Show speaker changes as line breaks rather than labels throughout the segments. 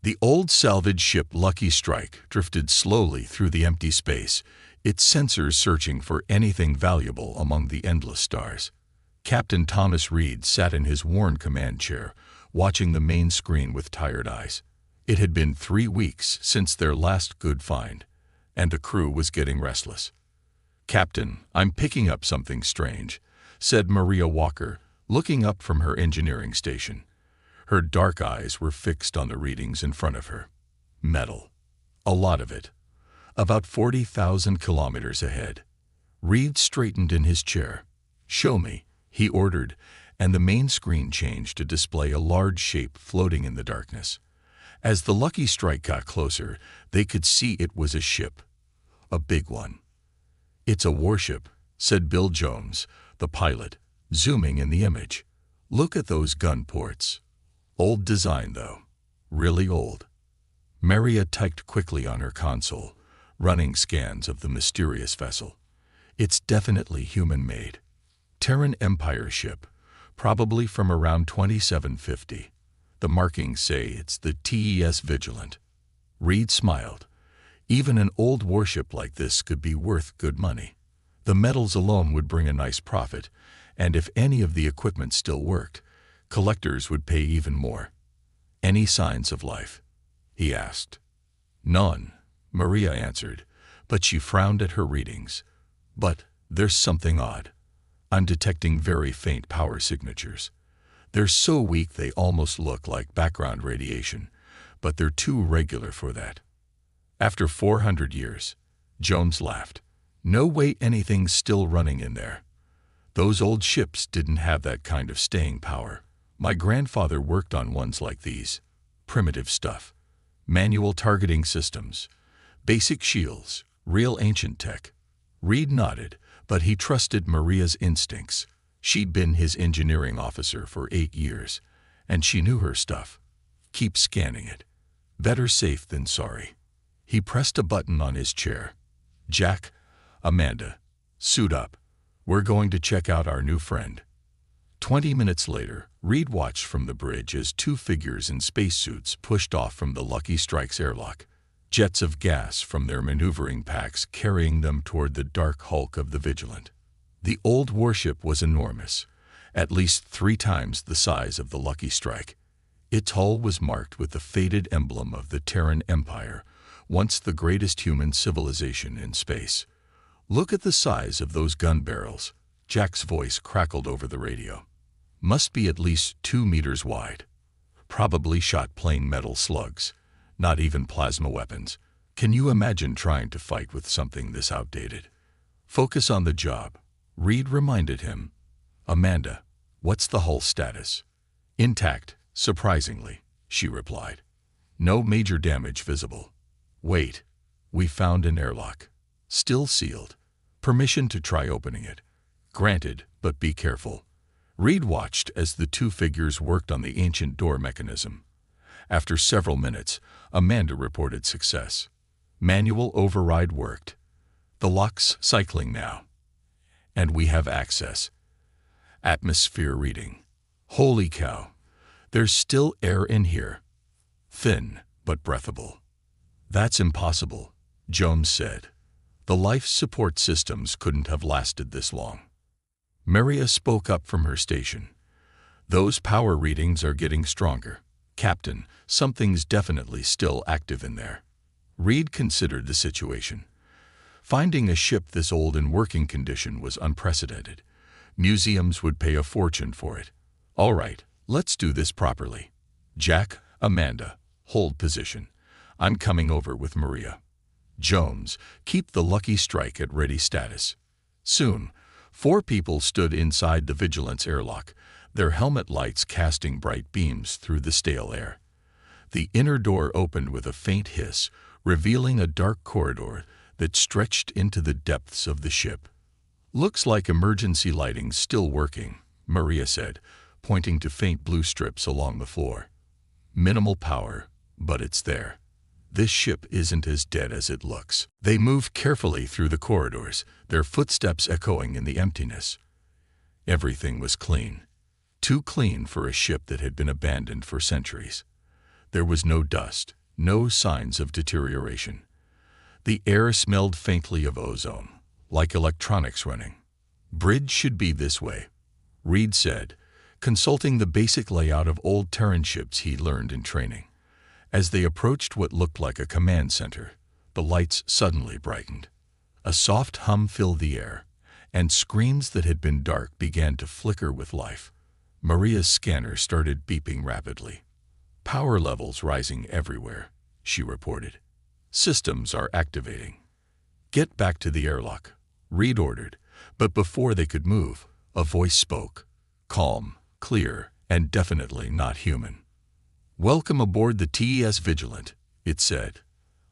The old salvage ship Lucky Strike drifted slowly through the empty space, its sensors searching for anything valuable among the endless stars. Captain Thomas Reed sat in his worn command chair, watching the main screen with tired eyes. It had been 3 weeks since their last good find, and the crew was getting restless. "Captain, I'm picking up something strange," said Maria Walker, looking up from her engineering station. Her dark eyes were fixed on the readings in front of her. Metal. A lot of it. About 40,000 kilometers ahead. Reed straightened in his chair. "Show me," he ordered, and the main screen changed to display a large shape floating in the darkness. As the Lucky Strike got closer, they could see it was a ship. A big one. "It's a warship," said Bill Jones, the pilot, zooming in the image. "Look at those gun ports. Old design, though. Really old." Maria typed quickly on her console, running scans of the mysterious vessel. "It's definitely human-made. Terran Empire ship, probably from around 2750. The markings say it's the TES Vigilant." Reed smiled. Even an old warship like this could be worth good money. The metals alone would bring a nice profit, and if any of the equipment still worked, collectors would pay even more. "Any signs of life?" he asked. "None," Maria answered, but she frowned at her readings. "But there's something odd. I'm detecting very faint power signatures. They're so weak they almost look like background radiation, but they're too regular for that." "After 400 years," Jones laughed. "No way anything's still running in there. Those old ships didn't have that kind of staying power. My grandfather worked on ones like these. Primitive stuff. Manual targeting systems. Basic shields. Real ancient tech." Reed nodded, but he trusted Maria's instincts. She'd been his engineering officer for 8 years, and she knew her stuff. "Keep scanning it. Better safe than sorry." He pressed a button on his chair. "Jack, Amanda, suit up. We're going to check out our new friend." 20 minutes later, Reed watched from the bridge as 2 figures in spacesuits pushed off from the Lucky Strike's airlock, jets of gas from their maneuvering packs carrying them toward the dark hulk of the Vigilant. The old warship was enormous, at least 3 times the size of the Lucky Strike. Its hull was marked with the faded emblem of the Terran Empire, once the greatest human civilization in space. "Look at the size of those gun barrels," Jack's voice crackled over the radio. "Must be at least 2 meters wide. Probably shot plain metal slugs, not even plasma weapons. Can you imagine trying to fight with something this outdated?" "Focus on the job," Reed reminded him. "Amanda, what's the hull status?" "Intact, surprisingly," she replied. "No major damage visible. Wait, we found an airlock. Still sealed. Permission to try opening it." "Granted, but be careful." Reed watched as the 2 figures worked on the ancient door mechanism. After several minutes, Amanda reported success. Manual override worked. "The lock's cycling now. And we have access." Atmosphere reading. "Holy cow. There's still air in here. Thin, but breathable." "That's impossible," Jones said. "The life support systems couldn't have lasted this long." Maria spoke up from her station. "Those power readings are getting stronger. Captain, something's definitely still active in there." Reed considered the situation. Finding a ship this old in working condition was unprecedented. Museums would pay a fortune for it. "All right, let's do this properly. Jack, Amanda, hold position. I'm coming over with Maria. Jones, keep the Lucky Strike at ready status." Soon, 4 people stood inside the Vigilant's airlock, their helmet lights casting bright beams through the stale air. The inner door opened with a faint hiss, revealing a dark corridor that stretched into the depths of the ship. "Looks like emergency lighting's still working," Maria said, pointing to faint blue strips along the floor. "Minimal power, but it's there. This ship isn't as dead as it looks." They moved carefully through the corridors, their footsteps echoing in the emptiness. Everything was clean. Too clean for a ship that had been abandoned for centuries. There was no dust, no signs of deterioration. The air smelled faintly of ozone, like electronics running. "Bridge should be this way," Reed said, consulting the basic layout of old Terran ships he learned in training. As they approached what looked like a command center, the lights suddenly brightened. A soft hum filled the air, and screens that had been dark began to flicker with life. Maria's scanner started beeping rapidly. "Power levels rising everywhere," she reported. "Systems are activating." "Get back to the airlock," Reed ordered, but before they could move, a voice spoke, calm, clear, and definitely not human. "Welcome aboard the TES Vigilant," it said.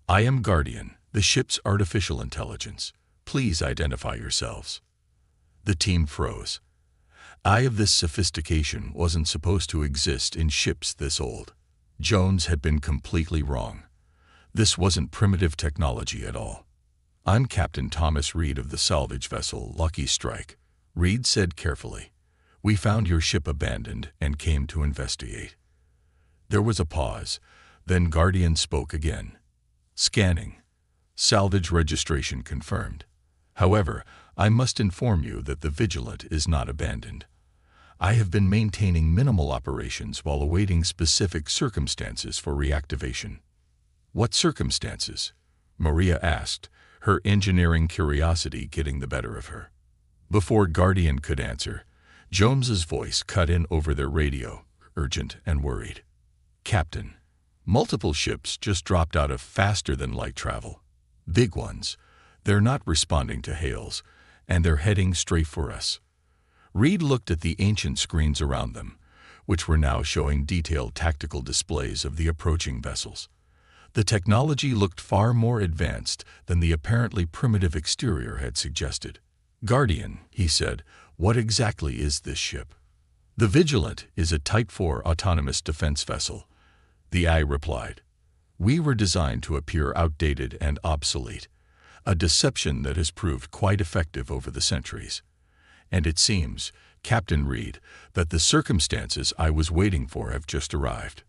"I am Guardian, the ship's artificial intelligence. Please identify yourselves." The team froze. Eye of this sophistication wasn't supposed to exist in ships this old. Jones had been completely wrong. This wasn't primitive technology at all. "I'm Captain Thomas Reed of the salvage vessel Lucky Strike," Reed said carefully. "We found your ship abandoned and came to investigate." There was a pause, then Guardian spoke again. "Scanning. Salvage registration confirmed. However, I must inform you that the Vigilant is not abandoned. I have been maintaining minimal operations while awaiting specific circumstances for reactivation." "What circumstances?" Maria asked, her engineering curiosity getting the better of her. Before Guardian could answer, Jones's voice cut in over their radio, urgent and worried. "Captain, multiple ships just dropped out of faster-than-light travel. Big ones. They're not responding to hails, and they're heading straight for us." Reed looked at the ancient screens around them, which were now showing detailed tactical displays of the approaching vessels. The technology looked far more advanced than the apparently primitive exterior had suggested. "Guardian," he said, "what exactly is this ship?" "The Vigilant is a Type 4 autonomous defense vessel," the eye replied. "We were designed to appear outdated and obsolete, a deception that has proved quite effective over the centuries. And it seems, Captain Reed, that the circumstances I was waiting for have just arrived."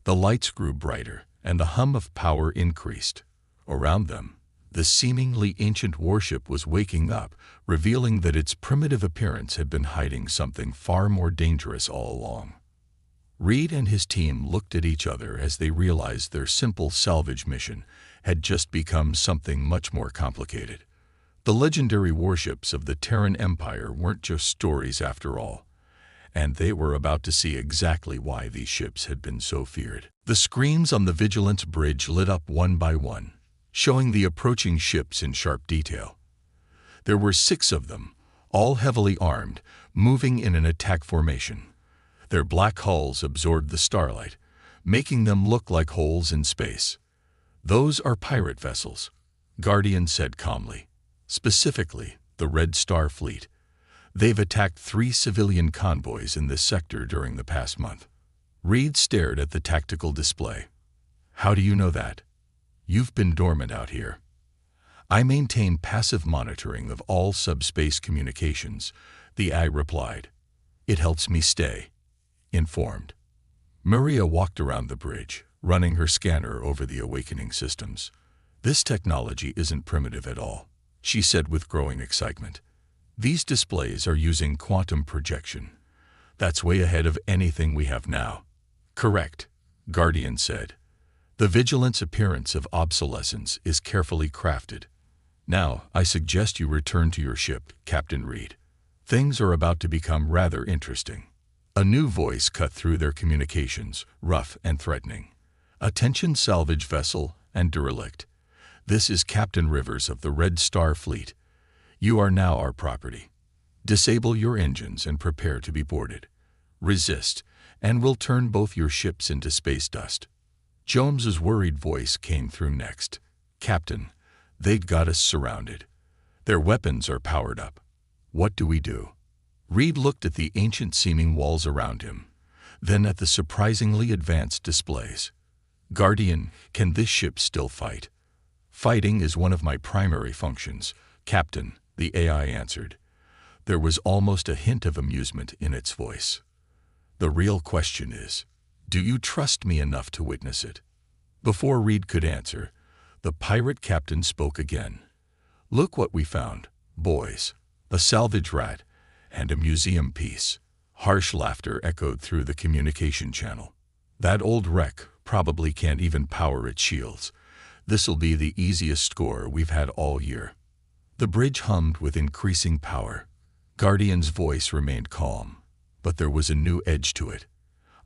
The lights grew brighter, and the hum of power increased. Around them, the seemingly ancient warship was waking up, revealing that its primitive appearance had been hiding something far more dangerous all along. Reed and his team looked at each other as they realized their simple salvage mission had just become something much more complicated. The legendary warships of the Terran Empire weren't just stories after all, and they were about to see exactly why these ships had been so feared. The screens on the Vigilant's bridge lit up one by one, showing the approaching ships in sharp detail. There were 6 of them, all heavily armed, moving in an attack formation. Their black hulls absorbed the starlight, making them look like holes in space. "Those are pirate vessels," Guardian said calmly. "Specifically, the Red Star Fleet. They've attacked 3 civilian convoys in this sector during the past month." Reed stared at the tactical display. "How do you know that?" "You've been dormant out here." "I maintain passive monitoring of all subspace communications," the eye replied. "It helps me stay informed." Maria walked around the bridge, running her scanner over the awakening systems. "This technology isn't primitive at all," she said with growing excitement. "These displays are using quantum projection. That's way ahead of anything we have now." "Correct," Guardian said. "The Vigilant's appearance of obsolescence is carefully crafted. Now, I suggest you return to your ship, Captain Reed. Things are about to become rather interesting." A new voice cut through their communications, rough and threatening. "Attention salvage vessel and derelict. This is Captain Rivers of the Red Star Fleet. You are now our property. Disable your engines and prepare to be boarded. Resist, and we'll turn both your ships into space dust." Jones's worried voice came through next. "Captain, they've got us surrounded. Their weapons are powered up. What do we do?" Reed looked at the ancient-seeming walls around him, then at the surprisingly advanced displays. "Guardian, can this ship still fight?" "Fighting is one of my primary functions, Captain," the AI answered. There was almost a hint of amusement in its voice. "The real question is, Do you trust me enough to witness it?" Before Reed could answer, the pirate captain spoke again. "Look what we found, boys. A salvage rat and a museum piece." Harsh laughter echoed through the communication channel. "That old wreck probably can't even power its shields. This'll be the easiest score we've had all year." The bridge hummed with increasing power. Guardian's voice remained calm, but there was a new edge to it.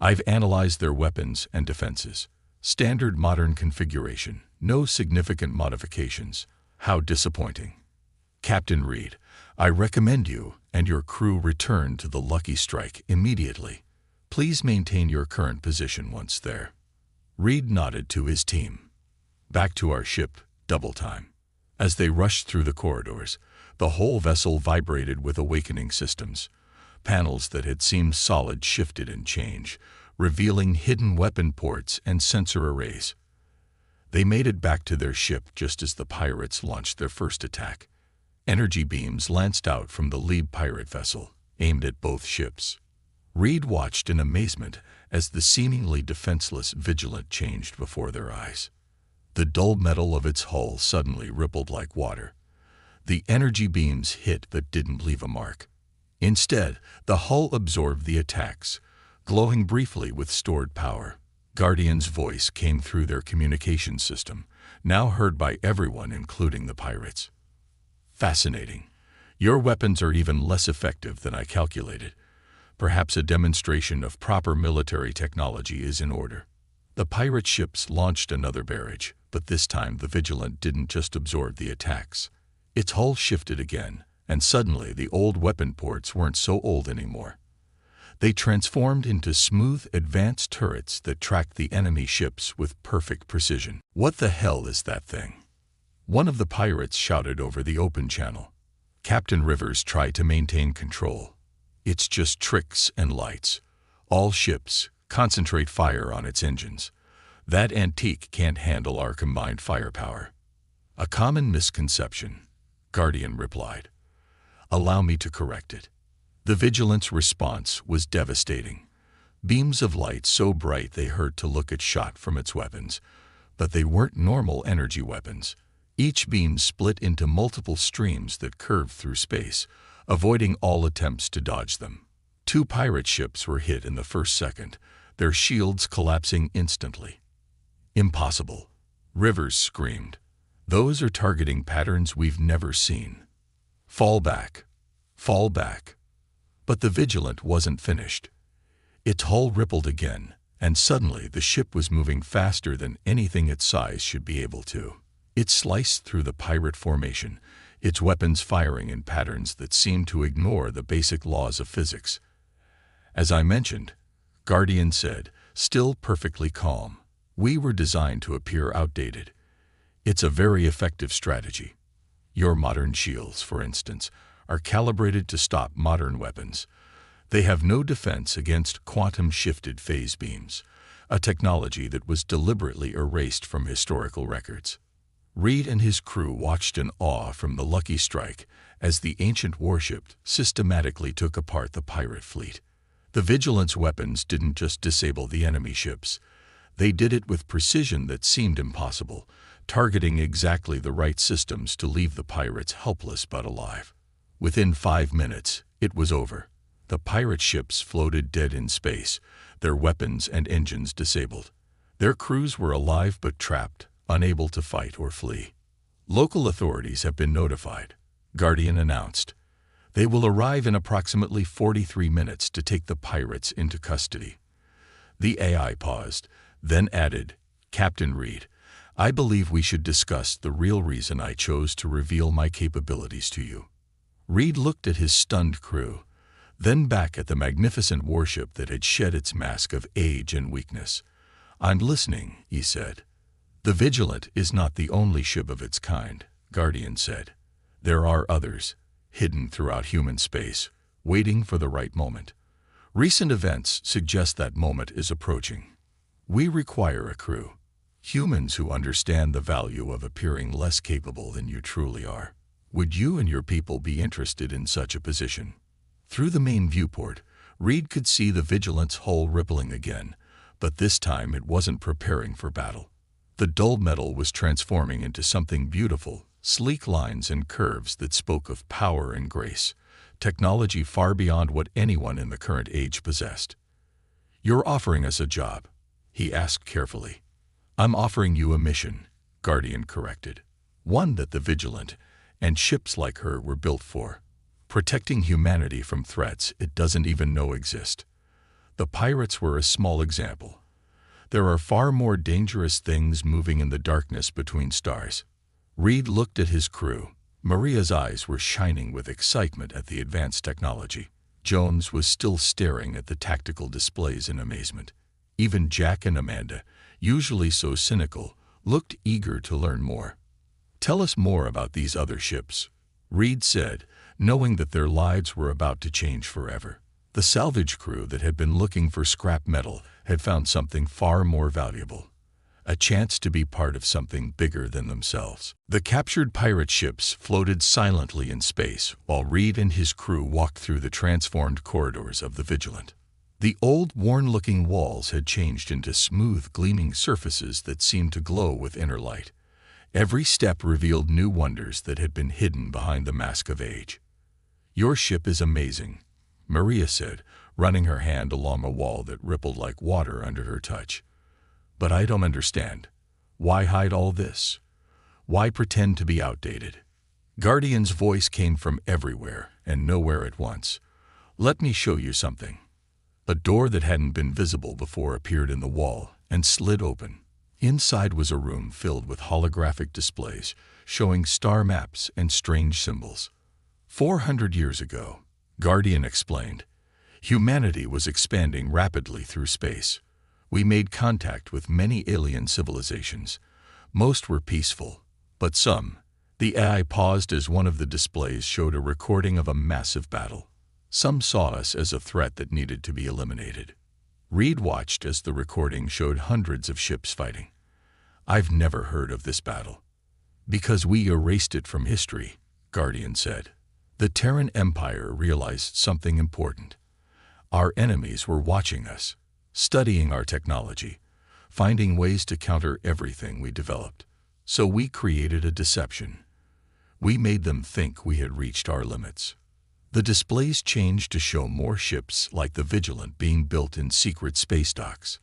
"I've analyzed their weapons and defenses. Standard modern configuration, no significant modifications. How disappointing. Captain Reed, I recommend you and your crew return to the Lucky Strike immediately. Please maintain your current position once there." Reed nodded to his team. "Back to our ship, double time." As they rushed through the corridors, the whole vessel vibrated with awakening systems. Panels that had seemed solid shifted and changed, revealing hidden weapon ports and sensor arrays. They made it back to their ship just as the pirates launched their first attack. Energy beams lanced out from the lead pirate vessel, aimed at both ships. Reed watched in amazement as the seemingly defenseless Vigilant changed before their eyes. The dull metal of its hull suddenly rippled like water. The energy beams hit but didn't leave a mark. Instead, the hull absorbed the attacks, glowing briefly with stored power. Guardian's voice came through their communication system, now heard by everyone including the pirates. "Fascinating. Your weapons are even less effective than I calculated. Perhaps a demonstration of proper military technology is in order." The pirate ships launched another barrage, but this time the Vigilant didn't just absorb the attacks. Its hull shifted again, and suddenly the old weapon ports weren't so old anymore. They transformed into smooth, advanced turrets that tracked the enemy ships with perfect precision. "What the hell is that thing?" one of the pirates shouted over the open channel. Captain Rivers tried to maintain control. "It's just tricks and lights. All ships, concentrate fire on its engines. That antique can't handle our combined firepower." "A common misconception," Guardian replied. "Allow me to correct it." The Vigilant's response was devastating. Beams of light so bright they hurt to look at shot from its weapons, but they weren't normal energy weapons. Each beam split into multiple streams that curved through space, avoiding all attempts to dodge them. 2 pirate ships were hit in the first second, their shields collapsing instantly. "Impossible," Rivers screamed. "Those are targeting patterns we've never seen. Fall back. Fall back." But the Vigilant wasn't finished. Its hull rippled again, and suddenly the ship was moving faster than anything its size should be able to. It sliced through the pirate formation, its weapons firing in patterns that seemed to ignore the basic laws of physics. "As I mentioned," Guardian said, still perfectly calm, "we were designed to appear outdated. It's a very effective strategy. Your modern shields, for instance, are calibrated to stop modern weapons. They have no defense against quantum-shifted phase beams, a technology that was deliberately erased from historical records." Reed and his crew watched in awe from the Lucky Strike as the ancient warship systematically took apart the pirate fleet. The Vigilant's weapons didn't just disable the enemy ships. They did it with precision that seemed impossible, targeting exactly the right systems to leave the pirates helpless but alive. Within 5 minutes, it was over. The pirate ships floated dead in space, their weapons and engines disabled. Their crews were alive but trapped, unable to fight or flee. "Local authorities have been notified," Guardian announced. "They will arrive in approximately 43 minutes to take the pirates into custody." The AI paused, then added, "Captain Reed, I believe we should discuss the real reason I chose to reveal my capabilities to you." Reed looked at his stunned crew, then back at the magnificent warship that had shed its mask of age and weakness. "I'm listening," he said. "The Vigilant is not the only ship of its kind," Guardian said. "There are others, hidden throughout human space, waiting for the right moment. Recent events suggest that moment is approaching. We require a crew, humans who understand the value of appearing less capable than you truly are. Would you and your people be interested in such a position?" Through the main viewport, Reed could see the Vigilant's hull rippling again, But this time it wasn't preparing for battle. The dull metal was transforming into something beautiful, sleek lines and curves that spoke of power and grace, technology far beyond what anyone in the current age possessed. "You're offering us a job," he asked carefully. "I'm offering you a mission," Guardian corrected. "One that the Vigilant and ships like her were built for. Protecting humanity from threats it doesn't even know exist. The pirates were a small example. There are far more dangerous things moving in the darkness between stars." Reed looked at his crew. Maria's eyes were shining with excitement at the advanced technology. Jones was still staring at the tactical displays in amazement. Even Jack and Amanda, usually so cynical, looked eager to learn more. "Tell us more about these other ships," Reed said, knowing that their lives were about to change forever. The salvage crew that had been looking for scrap metal had found something far more valuable. A chance to be part of something bigger than themselves. The captured pirate ships floated silently in space while Reed and his crew walked through the transformed corridors of the Vigilant. The old, worn-looking walls had changed into smooth, gleaming surfaces that seemed to glow with inner light. Every step revealed new wonders that had been hidden behind the mask of age. "Your ship is amazing," Maria said, running her hand along a wall that rippled like water under her touch. "But I don't understand. Why hide all this? Why pretend to be outdated?" Guardian's voice came from everywhere and nowhere at once. "Let me show you something." A door that hadn't been visible before appeared in the wall and slid open. Inside was a room filled with holographic displays showing star maps and strange symbols. 400 years ago, Guardian explained, humanity was expanding rapidly through space. We made contact with many alien civilizations. Most were peaceful, but some. The AI paused as one of the displays showed a recording of a massive battle. Some saw us as a threat that needed to be eliminated. Reed watched as the recording showed hundreds of ships fighting. "I've never heard of this battle." "Because we erased it from history," Guardian said. The Terran Empire realized something important. Our enemies were watching us, studying our technology, finding ways to counter everything we developed. So we created a deception. We made them think we had reached our limits. The displays changed to show more ships like the Vigilant being built in secret space docks.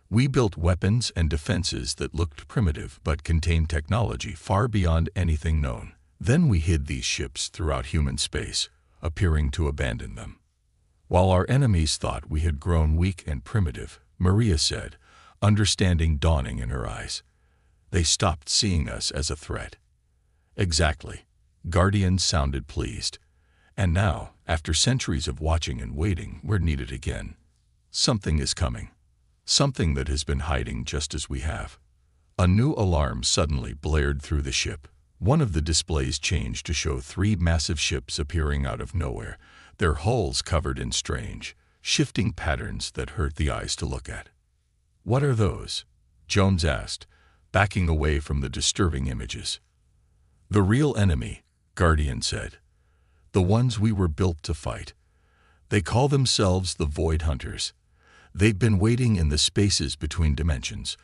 We built weapons and defenses that looked primitive but contained technology far beyond anything known. Then we hid these ships throughout human space, appearing to abandon them. While our enemies thought we had grown weak and primitive, Maria said, understanding dawning in her eyes. They stopped seeing us as a threat. Exactly. Guardian sounded pleased. And now, after centuries of watching and waiting, we're needed again. Something is coming. Something that has been hiding just as we have. A new alarm suddenly blared through the ship. One of the displays changed to show 3 massive ships appearing out of nowhere, their hulls covered in strange, shifting patterns that hurt the eyes to look at. "What are those?" Jones asked, backing away from the disturbing images. "The real enemy," Guardian said. "The ones we were built to fight. They call themselves the Void Hunters. They've been waiting in the spaces between dimensions,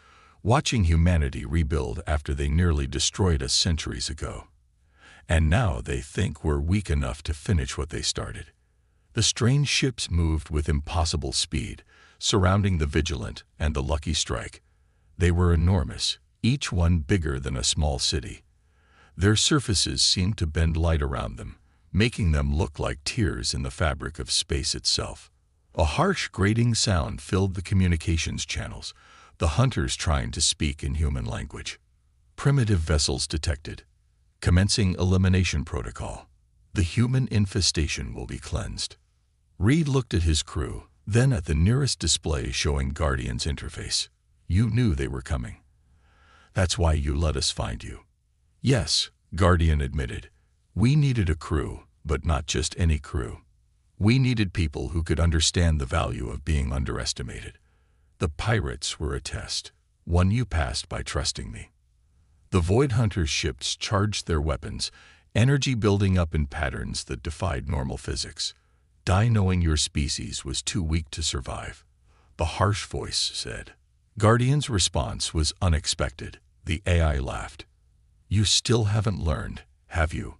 watching humanity rebuild after they nearly destroyed us centuries ago. And now they think we're weak enough to finish what they started." The strange ships moved with impossible speed, surrounding the Vigilant and the Lucky Strike. They were enormous, each one bigger than a small city. Their surfaces seemed to bend light around them, making them look like tears in the fabric of space itself. A harsh, grating sound filled the communications channels, the hunters trying to speak in human language. "Primitive vessels detected. Commencing elimination protocol. The human infestation will be cleansed." Reed looked at his crew, then at the nearest display showing Guardian's interface. "You knew they were coming. That's why you let us find you." "Yes," Guardian admitted. "We needed a crew, but not just any crew. We needed people who could understand the value of being underestimated. The pirates were a test, one you passed by trusting me." The Void Hunters' ships charged their weapons, energy building up in patterns that defied normal physics. "Die knowing your species was too weak to survive," the harsh voice said. Guardian's response was unexpected. The AI laughed. You still haven't learned, have you?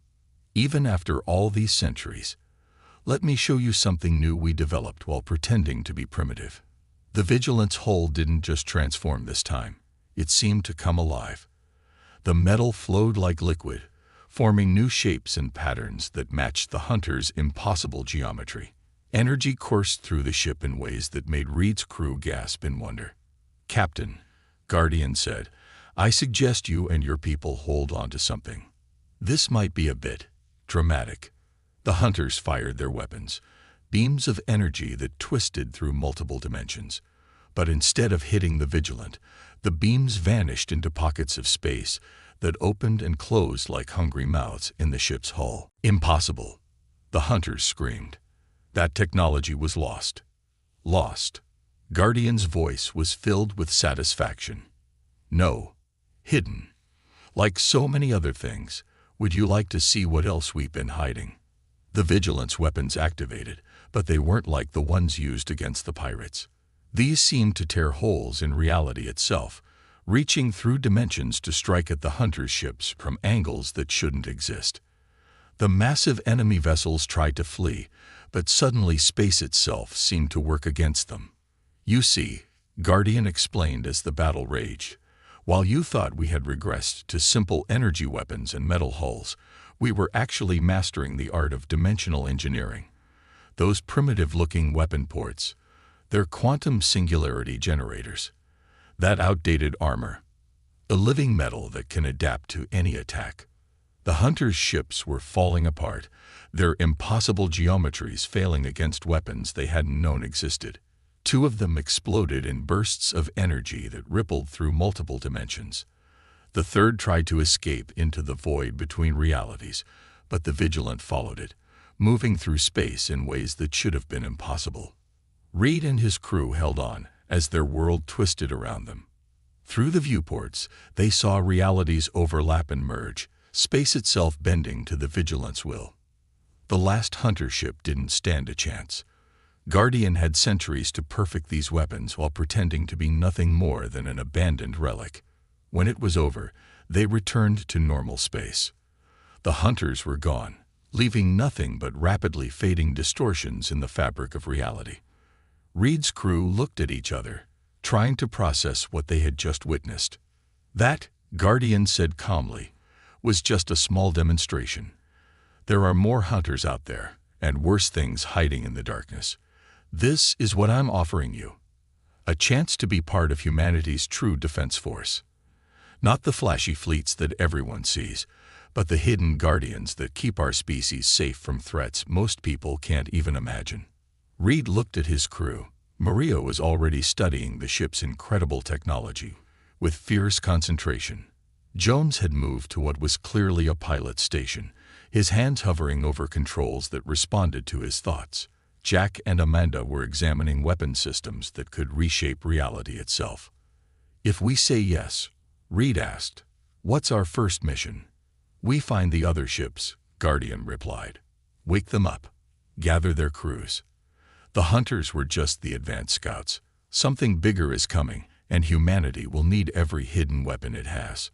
Even after all these centuries. Let me show you something new we developed while pretending to be primitive. The Vigilance hull didn't just transform this time. It seemed to come alive. The metal flowed like liquid, forming new shapes and patterns that matched the Hunter's impossible geometry. Energy coursed through the ship in ways that made Reed's crew gasp in wonder. Captain, Guardian said, I suggest you and your people hold on to something. This might be a bit dramatic. The Hunters fired their weapons, beams of energy that twisted through multiple dimensions. But instead of hitting the Vigilant, the beams vanished into pockets of space that opened and closed like hungry mouths in the ship's hull. Impossible! The Hunters screamed. That technology was lost. Lost. Guardian's voice was filled with satisfaction. No. Hidden. Like so many other things, would you like to see what else we've been hiding? The Vigilance weapons activated, but they weren't like the ones used against the pirates. These seemed to tear holes in reality itself, reaching through dimensions to strike at the Hunter's ships from angles that shouldn't exist. The massive enemy vessels tried to flee, but suddenly space itself seemed to work against them. You see, Guardian explained as the battle raged, while you thought we had regressed to simple energy weapons and metal hulls, we were actually mastering the art of dimensional engineering. Those primitive-looking weapon ports, they're quantum singularity generators. That outdated armor, a living metal that can adapt to any attack. The Hunters' ships were falling apart, their impossible geometries failing against weapons they hadn't known existed. Two of them exploded in bursts of energy that rippled through multiple dimensions. The third tried to escape into the void between realities, but the Vigilant followed it, moving through space in ways that should have been impossible. Reed and his crew held on as their world twisted around them. Through the viewports, they saw realities overlap and merge, space itself bending to the Vigilant's will. The last Hunter ship didn't stand a chance. Guardian had centuries to perfect these weapons while pretending to be nothing more than an abandoned relic. When it was over, they returned to normal space. The Hunters were gone, leaving nothing but rapidly fading distortions in the fabric of reality. Reed's crew looked at each other, trying to process what they had just witnessed. That, Guardian said calmly, was just a small demonstration. There are more Hunters out there, and worse things hiding in the darkness. This is what I'm offering you. A chance to be part of humanity's true defense force. Not the flashy fleets that everyone sees, but the hidden guardians that keep our species safe from threats most people can't even imagine. Reed looked at his crew. Maria was already studying the ship's incredible technology, with fierce concentration. Jones had moved to what was clearly a pilot station, his hands hovering over controls that responded to his thoughts. Jack and Amanda were examining weapon systems that could reshape reality itself. If we say yes, Reed asked, what's our first mission? We find the other ships, Guardian replied. Wake them up. Gather their crews. The Hunters were just the advanced scouts. Something bigger is coming, and humanity will need every hidden weapon it has.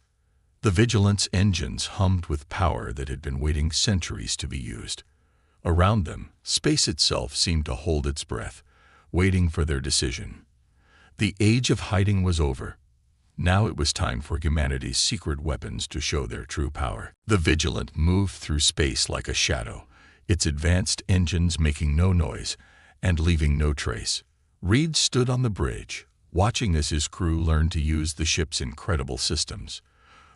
The Vigilance engines hummed with power that had been waiting centuries to be used. Around them, space itself seemed to hold its breath, waiting for their decision. The age of hiding was over. Now it was time for humanity's secret weapons to show their true power. The Vigilant moved through space like a shadow, its advanced engines making no noise and leaving no trace. Reed stood on the bridge, watching as his crew learned to use the ship's incredible systems.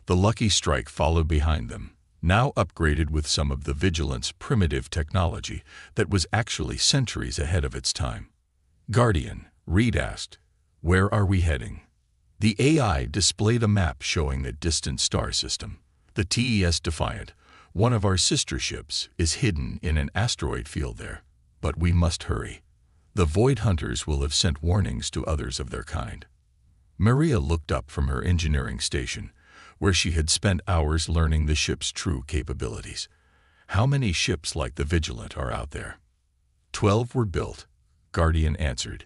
The Lucky Strike followed behind them, now upgraded with some of the Vigilant's primitive technology that was actually centuries ahead of its time. Guardian, Reed asked, where are we heading? The AI displayed a map showing a distant star system. The TES Defiant, one of our sister ships, is hidden in an asteroid field there. But we must hurry. The Void Hunters will have sent warnings to others of their kind. Maria looked up from her engineering station, where she had spent hours learning the ship's true capabilities. How many ships like the Vigilant are out there? 12 were built, Guardian answered.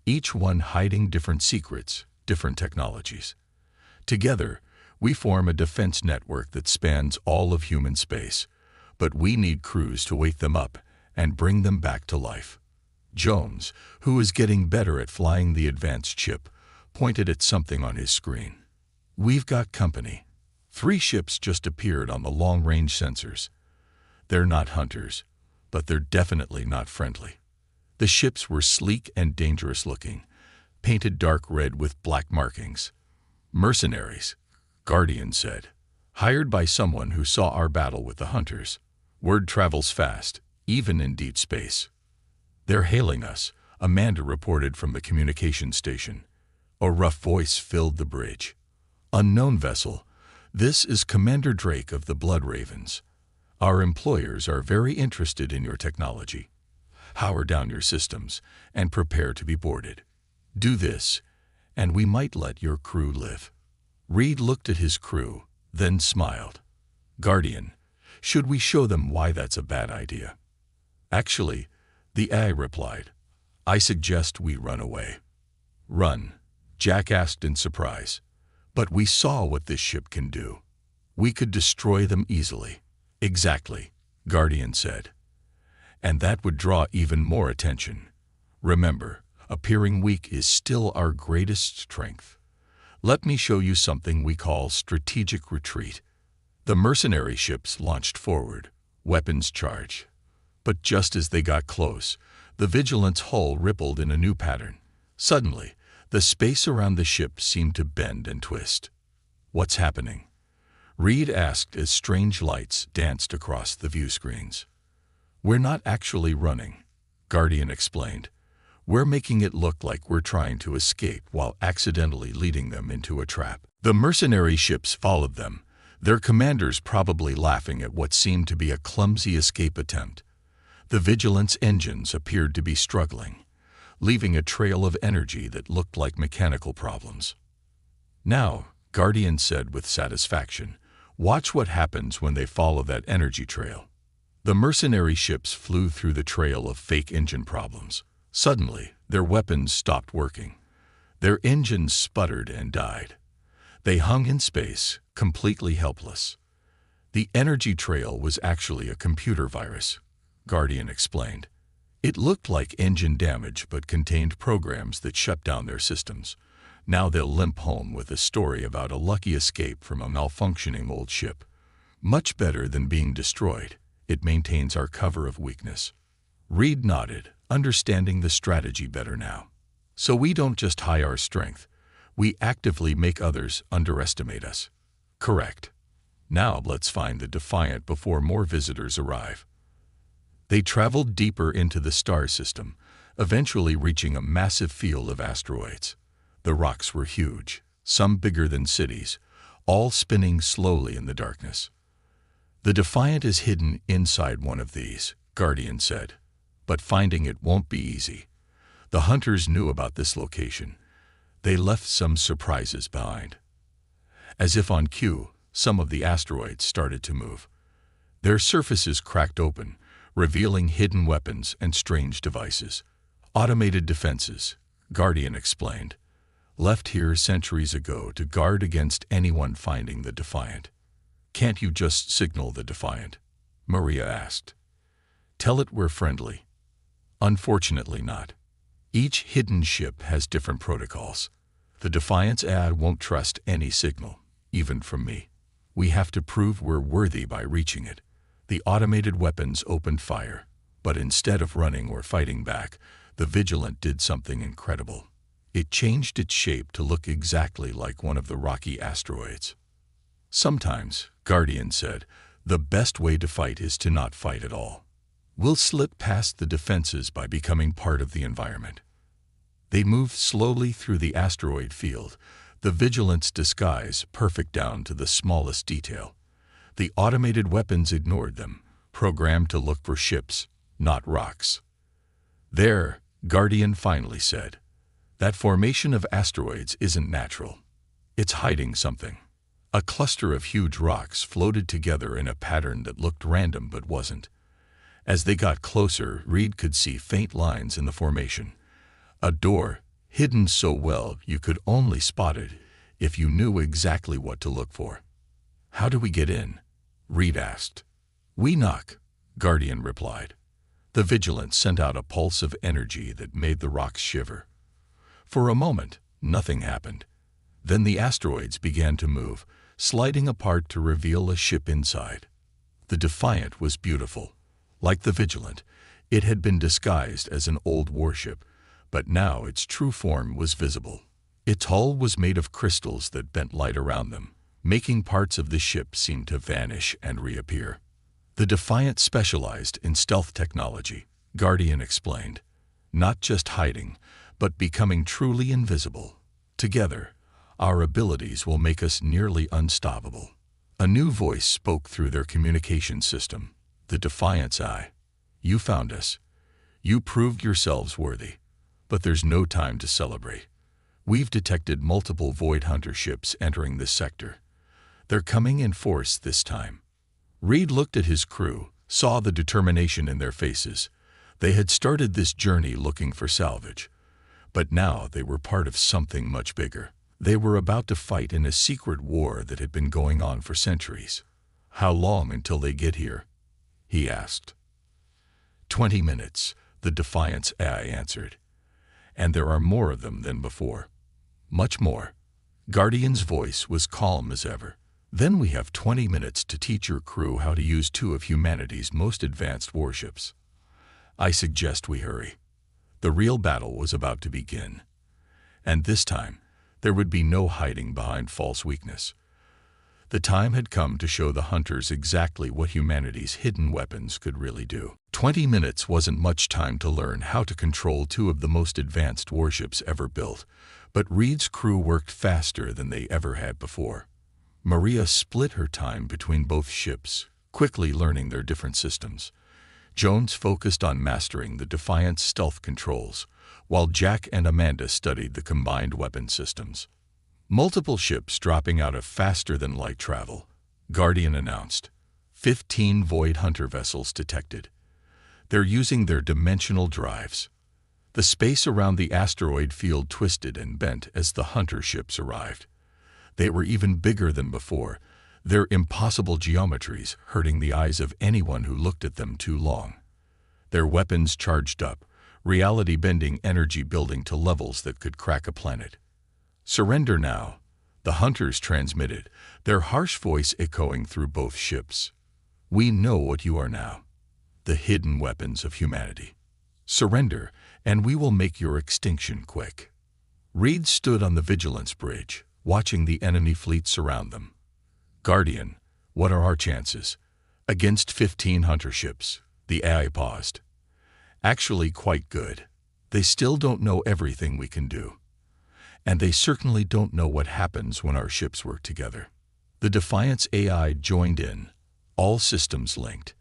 Each one hiding different secrets, different technologies. Together, we form a defense network that spans all of human space, but we need crews to wake them up and bring them back to life. Jones, who is getting better at flying the advanced ship, pointed at something on his screen. We've got company. 3 ships just appeared on the long-range sensors. They're not hunters, but they're definitely not friendly. The ships were sleek and dangerous-looking, painted dark red with black markings. Mercenaries, Guardian said, hired by someone who saw our battle with the hunters. Word travels fast, even in deep space. They're hailing us, Amanda reported from the communication station. A rough voice filled the bridge. Unknown vessel, this is Commander Drake of the Blood Ravens. Our employers are very interested in your technology. Power down your systems and prepare to be boarded. Do this, and we might let your crew live. Reed looked at his crew, then smiled. Guardian, should we show them why that's a bad idea? Actually, the AI replied, I suggest we run away. Run, Jack asked in surprise. But we saw what this ship can do. We could destroy them easily. Exactly, Guardian said. And that would draw even more attention. Remember, appearing weak is still our greatest strength. Let me show you something we call strategic retreat. The mercenary ships launched forward, weapons charged. But just as they got close, the Vigilant's hull rippled in a new pattern. Suddenly, the space around the ship seemed to bend and twist. What's happening? Reed asked as strange lights danced across the view screens. We're not actually running, Guardian explained. We're making it look like we're trying to escape while accidentally leading them into a trap. The mercenary ships followed them, their commanders probably laughing at what seemed to be a clumsy escape attempt. The Vigilant's engines appeared to be struggling, leaving a trail of energy that looked like mechanical problems. Now, Guardian said with satisfaction, watch what happens when they follow that energy trail. The mercenary ships flew through the trail of fake engine problems. Suddenly, their weapons stopped working. Their engines sputtered and died. They hung in space, completely helpless. The energy trail was actually a computer virus, Guardian explained. It looked like engine damage but contained programs that shut down their systems. Now they'll limp home with a story about a lucky escape from a malfunctioning old ship. Much better than being destroyed, it maintains our cover of weakness. Reed nodded, understanding the strategy better now. So we don't just hide our strength, we actively make others underestimate us. Correct. Now let's find the Defiant before more visitors arrive. They traveled deeper into the star system, eventually reaching a massive field of asteroids. The rocks were huge, some bigger than cities, all spinning slowly in the darkness. The Defiant is hidden inside one of these, Guardian said, but finding it won't be easy. The hunters knew about this location. They left some surprises behind. As if on cue, some of the asteroids started to move. Their surfaces cracked open, revealing hidden weapons and strange devices. Automated defenses, Guardian explained, left here centuries ago to guard against anyone finding the Defiant. Can't you just signal the Defiant? Maria asked. Tell it we're friendly. Unfortunately not. Each hidden ship has different protocols. The Defiant's ad won't trust any signal, even from me. We have to prove we're worthy by reaching it. The automated weapons opened fire, but instead of running or fighting back, the Vigilant did something incredible. It changed its shape to look exactly like one of the rocky asteroids. Sometimes, Guardian said, the best way to fight is to not fight at all. We'll slip past the defenses by becoming part of the environment. They moved slowly through the asteroid field, the Vigilant's disguise perfect down to the smallest detail. The automated weapons ignored them, programmed to look for ships, not rocks. There, Guardian finally said, that formation of asteroids isn't natural. It's hiding something. A cluster of huge rocks floated together in a pattern that looked random but wasn't. As they got closer, Reed could see faint lines in the formation. A door, hidden so well you could only spot it if you knew exactly what to look for. "How do we get in?" Reed asked. "We knock," Guardian replied. The Vigilant sent out a pulse of energy that made the rocks shiver. For a moment, nothing happened. Then the asteroids began to move, sliding apart to reveal a ship inside. The Defiant was beautiful. Like the Vigilant, it had been disguised as an old warship, but now its true form was visible. Its hull was made of crystals that bent light around them, making parts of the ship seem to vanish and reappear. The Defiant specialized in stealth technology, Guardian explained. Not just hiding, but becoming truly invisible. Together, our abilities will make us nearly unstoppable. A new voice spoke through their communication system. The Defiant's eye. "You found us. You proved yourselves worthy. But there's no time to celebrate. We've detected multiple Void Hunter ships entering this sector. They're coming in force this time." Reed looked at his crew, saw the determination in their faces. They had started this journey looking for salvage. But now they were part of something much bigger. They were about to fight in a secret war that had been going on for centuries. "How long until they get here?" he asked. 20 minutes, the Defiant's AI answered. "And there are more of them than before. Much more." Guardian's voice was calm as ever. "Then we have 20 minutes to teach your crew how to use two of humanity's most advanced warships. I suggest we hurry." The real battle was about to begin. And this time, there would be no hiding behind false weakness. The time had come to show the Hunters exactly what humanity's hidden weapons could really do. 20 minutes wasn't much time to learn how to control two of the most advanced warships ever built, but Reed's crew worked faster than they ever had before. Maria split her time between both ships, quickly learning their different systems. Jones focused on mastering the Defiant's stealth controls, while Jack and Amanda studied the combined weapon systems. Multiple ships dropping out of faster-than-light travel, Guardian announced. 15 Void Hunter vessels detected. They're using their dimensional drives. The space around the asteroid field twisted and bent as the Hunter ships arrived. They were even bigger than before, their impossible geometries hurting the eyes of anyone who looked at them too long. Their weapons charged up, reality-bending energy building to levels that could crack a planet. "Surrender now," the Hunters transmitted, their harsh voice echoing through both ships. "We know what you are now. The hidden weapons of humanity. Surrender, and we will make your extinction quick." Reed stood on the Vigilance Bridge, watching the enemy fleet surround them. "Guardian, what are our chances?" "Against 15 Hunter ships," the AI paused. "Actually quite good. They still don't know everything we can do. And they certainly don't know what happens when our ships work together." The Defiant's AI joined in, all systems linked,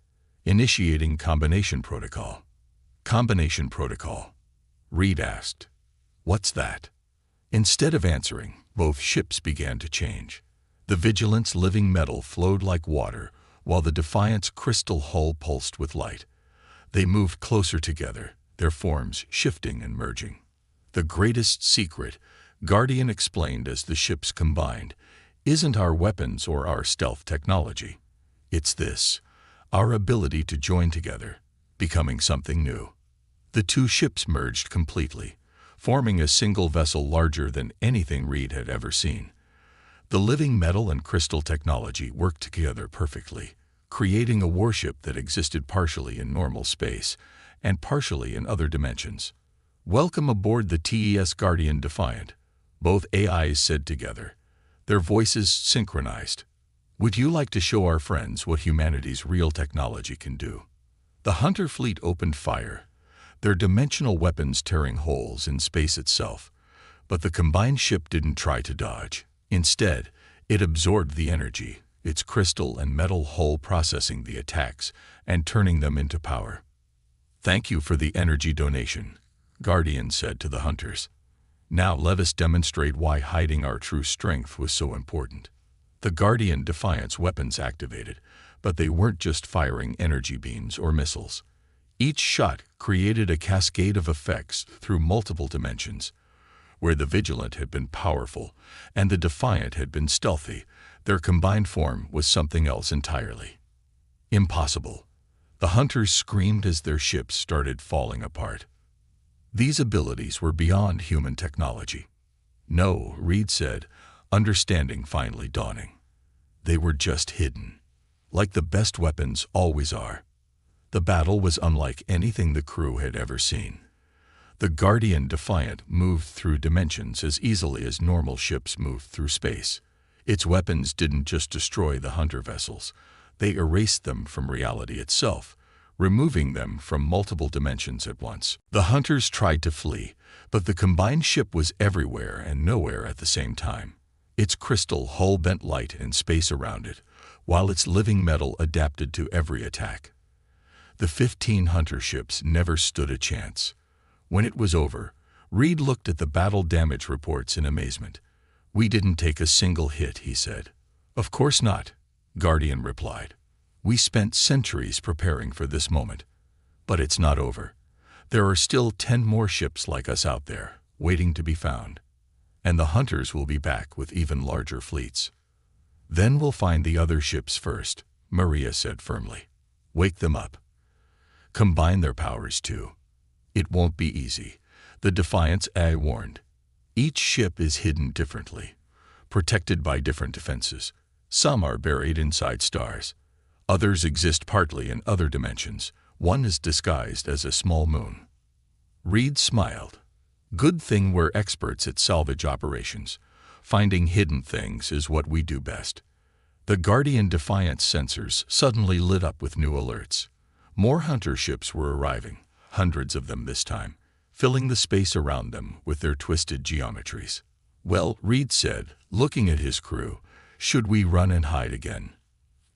initiating combination protocol. "Combination protocol?" Reed asked. "What's that?" Instead of answering, both ships began to change. The Vigilant's living metal flowed like water, while the Defiant's crystal hull pulsed with light. They moved closer together, their forms shifting and merging. "The greatest secret," Guardian explained as the ships combined, "isn't our weapons or our stealth technology. It's this, our ability to join together, becoming something new." The two ships merged completely, forming a single vessel larger than anything Reed had ever seen. The living metal and crystal technology worked together perfectly, creating a warship that existed partially in normal space and partially in other dimensions. "Welcome aboard the TES Guardian Defiant," both AIs said together, their voices synchronized. "Would you like to show our friends what humanity's real technology can do?" The Hunter fleet opened fire, their dimensional weapons tearing holes in space itself, but the combined ship didn't try to dodge. Instead, it absorbed the energy, its crystal and metal hull processing the attacks and turning them into power. "Thank you for the energy donation," Guardian said to the Hunters. "Now let us demonstrate why hiding our true strength was so important." The Guardian Defiant's weapons activated, but they weren't just firing energy beams or missiles. Each shot created a cascade of effects through multiple dimensions. Where the Vigilant had been powerful and the Defiant had been stealthy, their combined form was something else entirely. Impossible. The hunters screamed as their ships started falling apart. These abilities were beyond human technology. No, Reed said, understanding finally dawning. They were just hidden, like the best weapons always are. The battle was unlike anything the crew had ever seen. The Guardian Defiant moved through dimensions as easily as normal ships moved through space. Its weapons didn't just destroy the hunter vessels, they erased them from reality itself, removing them from multiple dimensions at once. The hunters tried to flee, but the combined ship was everywhere and nowhere at the same time. Its crystal hull bent light and space around it, while its living metal adapted to every attack. The 15 hunter ships never stood a chance. When it was over, Reed looked at the battle damage reports in amazement. "We didn't take a single hit," he said. "Of course not," Guardian replied. "We spent centuries preparing for this moment. But it's not over. There are still 10 more ships like us out there, waiting to be found. And the hunters will be back with even larger fleets. Then we'll find the other ships first," Maria said firmly. "Wake them up. Combine their powers too. It won't be easy," the Defiant's eye warned. "Each ship is hidden differently, protected by different defenses. Some are buried inside stars. Others exist partly in other dimensions. One is disguised as a small moon." Reed smiled. "Good thing we're experts at salvage operations. Finding hidden things is what we do best." The Guardian Defiant's sensors suddenly lit up with new alerts. More hunter ships were arriving, hundreds of them this time, filling the space around them with their twisted geometries. "Well," Reed said, looking at his crew, "should we run and hide again?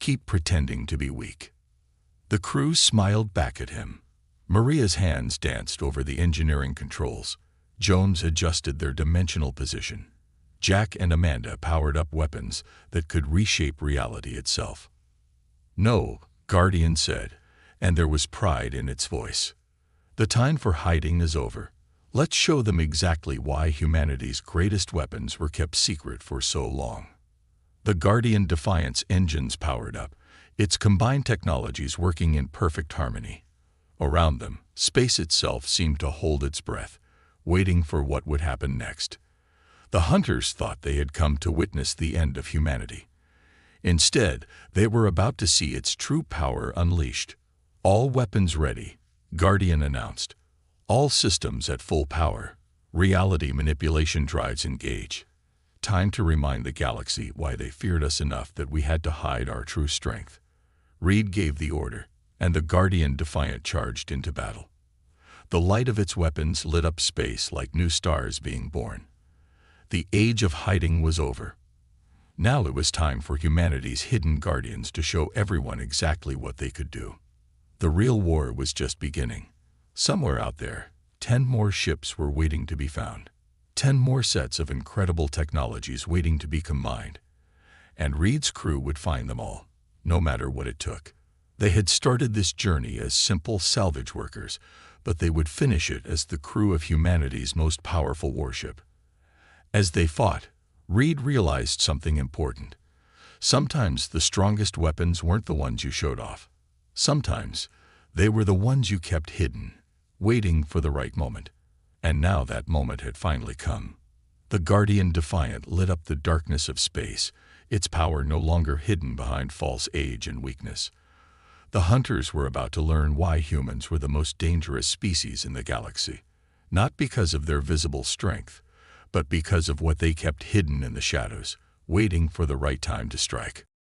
Keep pretending to be weak." The crew smiled back at him. Maria's hands danced over the engineering controls. Jones adjusted their dimensional position. Jack and Amanda powered up weapons that could reshape reality itself. "No," Guardian said, and there was pride in its voice. "The time for hiding is over. Let's show them exactly why humanity's greatest weapons were kept secret for so long." The Guardian Defiant's engines powered up, its combined technologies working in perfect harmony. Around them, space itself seemed to hold its breath, waiting for what would happen next. The hunters thought they had come to witness the end of humanity. Instead, they were about to see its true power unleashed. "All weapons ready," Guardian announced. "All systems at full power. Reality manipulation drives engage. Time to remind the galaxy why they feared us enough that we had to hide our true strength." Reed gave the order, and the Guardian Defiant charged into battle. The light of its weapons lit up space like new stars being born. The age of hiding was over. Now it was time for humanity's hidden guardians to show everyone exactly what they could do. The real war was just beginning. Somewhere out there, 10 more ships were waiting to be found. 10 more sets of incredible technologies waiting to be combined. And Reed's crew would find them all, no matter what it took. They had started this journey as simple salvage workers, but they would finish it as the crew of humanity's most powerful warship. As they fought, Reed realized something important. Sometimes the strongest weapons weren't the ones you showed off. Sometimes they were the ones you kept hidden, waiting for the right moment. And now that moment had finally come. The Guardian Defiant lit up the darkness of space, its power no longer hidden behind false age and weakness. The hunters were about to learn why humans were the most dangerous species in the galaxy, not because of their visible strength, but because of what they kept hidden in the shadows, waiting for the right time to strike.